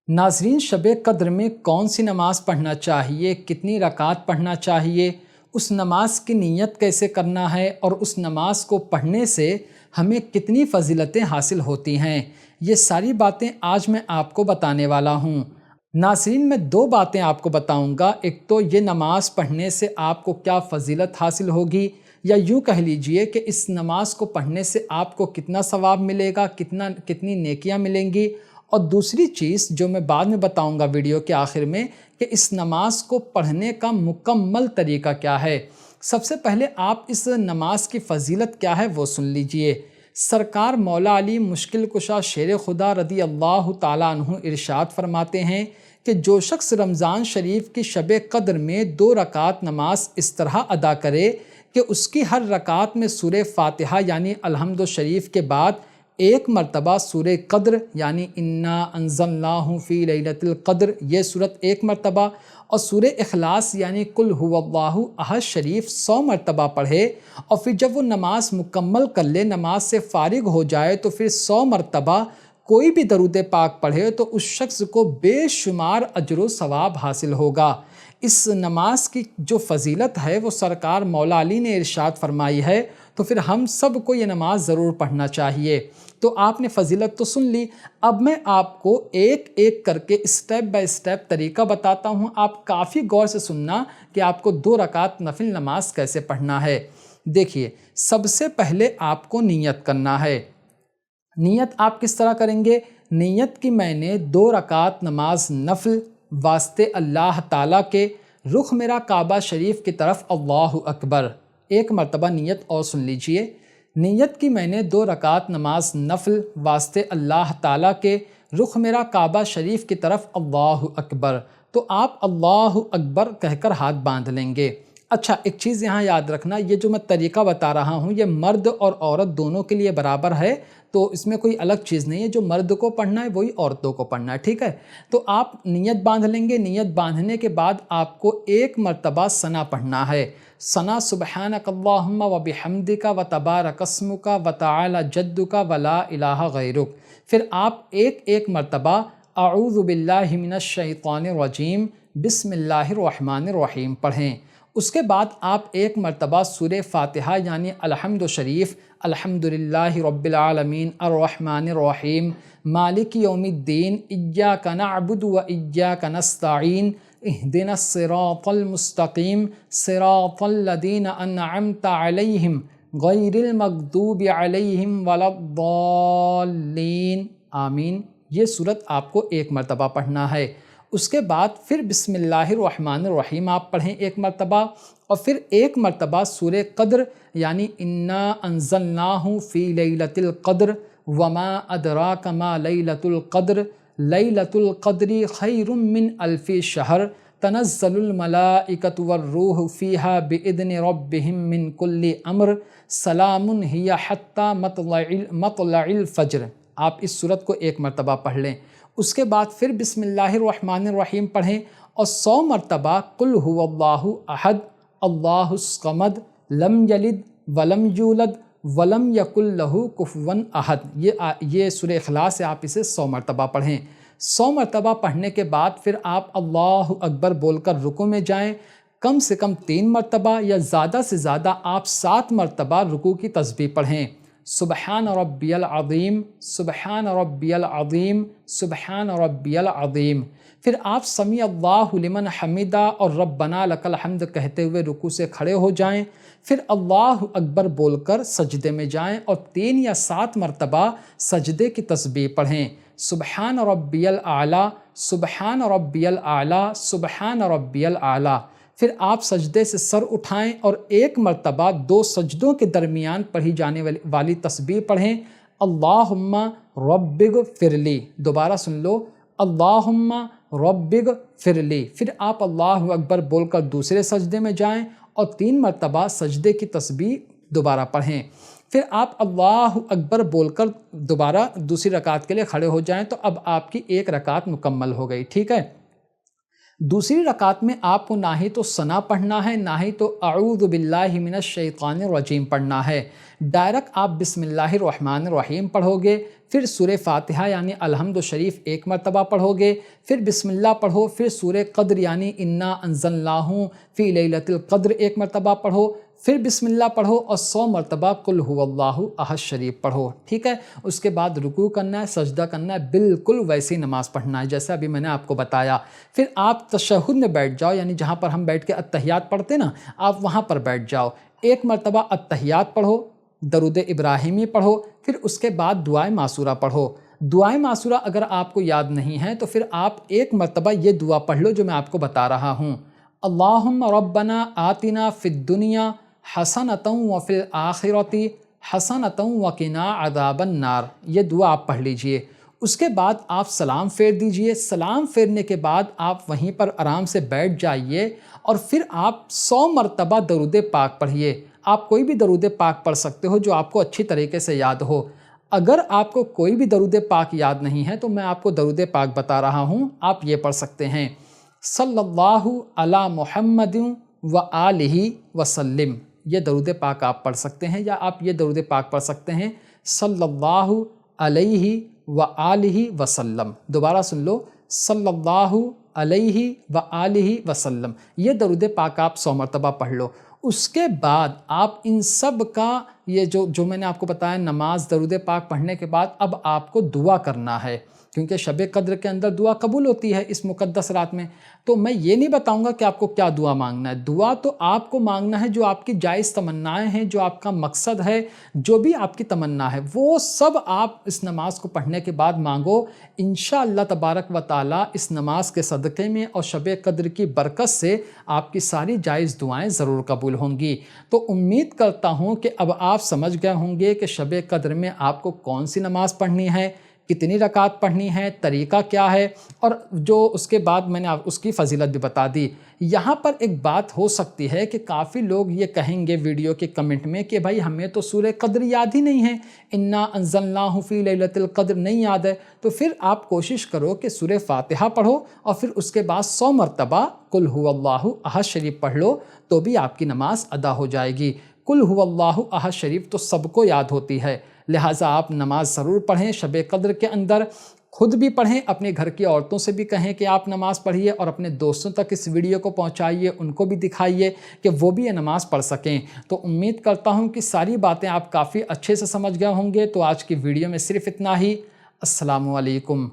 ناظرین، شب قدر میں کون سی نماز پڑھنا چاہیے، کتنی رکعات پڑھنا چاہیے، اس نماز کی نیت کیسے کرنا ہے اور اس نماز کو پڑھنے سے ہمیں کتنی فضیلتیں حاصل ہوتی ہیں، یہ ساری باتیں آج میں آپ کو بتانے والا ہوں۔ ناظرین، میں دو باتیں آپ کو بتاؤں گا، ایک تو یہ نماز پڑھنے سے آپ کو کیا فضیلت حاصل ہوگی، یا یوں کہہ لیجئے کہ اس نماز کو پڑھنے سے آپ کو کتنا ثواب ملے گا، کتنی نیکیاں ملیں گی، اور دوسری چیز جو میں بعد میں بتاؤں گا ویڈیو کے آخر میں کہ اس نماز کو پڑھنے کا مکمل طریقہ کیا ہے۔ سب سے پہلے آپ اس نماز کی فضیلت کیا ہے وہ سن لیجئے۔ سرکار مولا علی مشکل کشا شیر خدا رضی اللہ تعالیٰ عنہ ارشاد فرماتے ہیں کہ جو شخص رمضان شریف کی شب قدر میں 2 رکعات نماز اس طرح ادا کرے کہ اس کی ہر رکعت میں سورہ فاتحہ یعنی الحمد شریف کے بعد ایک مرتبہ سورہ قدر یعنی انا انزلناہ فی لیلۃ القدر یہ سورت ایک مرتبہ، اور سورہ اخلاص یعنی قل هو اللہ احد شریف 100 مرتبہ پڑھے، اور پھر جب وہ نماز مکمل کر لے، نماز سے فارغ ہو جائے، تو پھر 100 مرتبہ کوئی بھی درود پاک پڑھے تو اس شخص کو بے شمار اجر و ثواب حاصل ہوگا۔ اس نماز کی جو فضیلت ہے وہ سرکار مولا علی نے ارشاد فرمائی ہے، تو پھر ہم سب کو یہ نماز ضرور پڑھنا چاہیے۔ تو آپ نے فضیلت تو سن لی، اب میں آپ کو ایک ایک کر کے اسٹیپ بائی اسٹیپ طریقہ بتاتا ہوں، آپ کافی غور سے سننا کہ آپ کو 2 رکعت نفل نماز کیسے پڑھنا ہے۔ دیکھیے، سب سے پہلے آپ کو نیت کرنا ہے۔ نیت آپ کس طرح کریں گے؟ نیت کی میں نے 2 رکعت نماز نفل واسطے اللہ تعالیٰ کے، رخ میرا کعبہ شریف کی طرف، اللہ اکبر۔ ایک مرتبہ نیت اور سن لیجئے۔ نیت کی میں نے 2 رکعت نماز نفل واسطے اللہ تعالیٰ کے، رخ میرا کعبہ شریف کی طرف، اللہ اکبر۔ تو آپ اللہ اکبر کہہ کر ہاتھ باندھ لیں گے۔ اچھا، ایک چیز یہاں یاد رکھنا، یہ جو میں طریقہ بتا رہا ہوں یہ مرد اور عورت دونوں کے لیے برابر ہے، تو اس میں کوئی الگ چیز نہیں ہے، جو مرد کو پڑھنا ہے وہی عورتوں کو پڑھنا ہے، ٹھیک ہے؟ تو آپ نیت باندھ لیں گے۔ نیت باندھنے کے بعد آپ کو ایک مرتبہ ثنا پڑھنا ہے۔ ثنا سبحانک اللہم و بحمدک و تبارک اسمک و تعالی جدک و لا الہ غیرک۔ پھر آپ ایک مرتبہ اعوذ باللہ من الشیطان الرجیم بسم اللہ الرحمن الرحیم پڑھیں۔ اس کے بعد آپ ایک مرتبہ سورہ فاتحہ یعنی الحمد شریف، الحمدللہ رب العالمین الرحمن الرحیم مالک یوم الدین ایاک نعبد و ایاک نستعین اہدنا الصراط المستقیم صراط الذین انعمت علیہم غیر المغضوب علیہم ولا الضالین، آمین، یہ سورت آپ کو ایک مرتبہ پڑھنا ہے۔ اس کے بعد پھر بسم اللہ الرحمن الرحیم آپ پڑھیں ایک مرتبہ، اور پھر ایک مرتبہ سورہ قدر یعنی انا انزلناہ فی لیلۃ القدر وما ادراک ما لیلۃ القدر لیلۃ القدر خیر من الف شہر تنزل الملائکۃ والروح فیہا باذن ربہم من کل امر سلام ہی حتی مطلع الفجر۔ آپ اس سورت کو ایک مرتبہ پڑھ لیں۔ اس کے بعد پھر بسم اللہ الرحمن الرحیم پڑھیں، اور 100 مرتبہ قل هو اللہ احد اللہ الصمد لم یلد ولم یولد ولم یکن لہ کفوا احد، یہ سورہ اخلاص ہے، آپ اسے 100 مرتبہ پڑھیں۔ 100 مرتبہ پڑھنے کے بعد پھر آپ اللہ اکبر بول کر رکوع میں جائیں، کم سے کم 3 مرتبہ یا زیادہ سے زیادہ آپ 7 مرتبہ رکوع کی تسبیح پڑھیں۔ سبحان ربی العظیم سبحان ربی العظیم سبحان ربی العظیم۔ پھر آپ سمیع اللہ لمن حمدہ اور ربنا لک الحمد کہتے ہوئے رکوع سے کھڑے ہو جائیں، پھر اللہ اکبر بول کر سجدے میں جائیں اور 3 یا 7 مرتبہ سجدے کی تسبیح پڑھیں۔ سبحان ربی الاعلیٰ سبحان ربی الاعلیٰ سبحان ربی الاعلیٰ۔ پھر آپ سجدے سے سر اٹھائیں اور ایک مرتبہ 2 سجدوں کے درمیان پڑھی جانے والی تسبیح پڑھیں، اللہم رب اغفر لی۔ دوبارہ سن لو، اللہم رب اغفر لی۔ پھر آپ اللہ اکبر بول کر دوسرے سجدے میں جائیں اور 3 مرتبہ سجدے کی تسبیح دوبارہ پڑھیں۔ پھر آپ اللہ اکبر بول کر دوبارہ دوسری رکعت کے لیے کھڑے ہو جائیں، تو اب آپ کی 1 رکعت مکمل ہو گئی، ٹھیک ہے؟ دوسری رکعت میں آپ کو نہ ہی تو ثنا پڑھنا ہے، نہ ہی تو اعوذ باللہ من الشیطان الرجیم پڑھنا ہے، ڈائریکٹ آپ بسم اللہ الرحمن الرحیم پڑھو گے، پھر سورہ فاتحہ یعنی الحمد شریف ایک مرتبہ پڑھو گے، پھر بسم اللہ پڑھو، پھر سورہ قدر یعنی انا انزلناہ فی لیلۃ القدر ایک مرتبہ پڑھو، پھر بسم اللہ پڑھو اور 100 مرتبہ قل هو اللہ احد شریف پڑھو، ٹھیک ہے۔ اس کے بعد رکوع کرنا ہے، سجدہ کرنا ہے، بالکل ویسی نماز پڑھنا ہے جیسا ابھی میں نے آپ کو بتایا۔ پھر آپ تشہد میں بیٹھ جاؤ، یعنی جہاں پر ہم بیٹھ کے اتحیات پڑھتے نا، آپ وہاں پر بیٹھ جاؤ، ایک مرتبہ اتحیات پڑھو، درود ابراہیمی پڑھو، پھر اس کے بعد دعائے معصورہ پڑھو۔ دعائے معصورہ اگر آپ کو یاد نہیں ہے تو پھر آپ ایک مرتبہ یہ دعا پڑھ لو جو میں آپ کو بتا رہا ہوں، اللہم ربنا آتنا فی الدنیا حسنۃ وفی الآخرۃ حسنۃ وقنا عذاب النار، یہ دعا آپ پڑھ لیجئے۔ اس کے بعد آپ سلام پھیر دیجئے، سلام پھیرنے کے بعد آپ وہیں پر آرام سے بیٹھ جائیے اور پھر آپ 100 مرتبہ درود پاک پڑھیے۔ آپ کوئی بھی درود پاک پڑھ سکتے ہو جو آپ کو اچھی طریقے سے یاد ہو۔ اگر آپ کو کوئی بھی درود پاک یاد نہیں ہے تو میں آپ کو درود پاک بتا رہا ہوں، آپ یہ پڑھ سکتے ہیں، صلی اللہ علی محمد و آلہ وسلم، یہ درود پاک آپ پڑھ سکتے ہیں، یا آپ یہ درود پاک پڑھ سکتے ہیں، صلی اللہ علیہ و آلہ وسلم۔ دوبارہ سن لو، صلی اللہ علیہ و آلہ وسلم، یہ درود پاک آپ 100 مرتبہ پڑھ لو۔ اس کے بعد آپ ان سب کا یہ جو میں نے آپ کو بتایا نماز درود پاک پڑھنے کے بعد اب آپ کو دعا کرنا ہے، کیونکہ شب قدر کے اندر دعا قبول ہوتی ہے اس مقدس رات میں۔ تو میں یہ نہیں بتاؤں گا کہ آپ کو کیا دعا مانگنا ہے، دعا تو آپ کو مانگنا ہے جو آپ کی جائز تمنائیں ہیں، جو آپ کا مقصد ہے، جو بھی آپ کی تمنا ہے وہ سب آپ اس نماز کو پڑھنے کے بعد مانگو۔ انشاءاللہ تبارک و تعالی اس نماز کے صدقے میں اور شب قدر کی برکت سے آپ کی ساری جائز دعائیں ضرور قبول ہوں گی۔ تو امید کرتا ہوں کہ اب آپ سمجھ گئے ہوں گے کہ شب قدر میں آپ کو کون سی نماز پڑھنی ہے، کتنی رکعت پڑھنی ہے، طریقہ کیا ہے، اور جو اس کے بعد میں نے اس کی فضیلت بھی بتا دی۔ یہاں پر ایک بات ہو سکتی ہے کہ کافی لوگ یہ کہیں گے ویڈیو کے کمنٹ میں کہ بھائی ہمیں تو سورہ قدر یاد ہی نہیں ہے، انا انزلناہ فی لیلۃ القدر نہیں یاد ہے، تو پھر آپ کوشش کرو کہ سورہ فاتحہ پڑھو اور پھر اس کے بعد 100 مرتبہ قل هو اللہ احد شریف پڑھ لو، تو بھی آپ کی نماز ادا ہو جائے گی۔ قل هو اللہ احد شریف تو سب کو یاد ہوتی ہے، لہٰذا آپ نماز ضرور پڑھیں شب قدر کے اندر، خود بھی پڑھیں، اپنے گھر کی عورتوں سے بھی کہیں کہ آپ نماز پڑھیے اور اپنے دوستوں تک اس ویڈیو کو پہنچائیے، ان کو بھی دکھائیے کہ وہ بھی یہ نماز پڑھ سکیں۔ تو امید کرتا ہوں کہ ساری باتیں آپ کافی اچھے سے سمجھ گئے ہوں گے۔ تو آج کی ویڈیو میں صرف اتنا ہی۔ السلام علیکم۔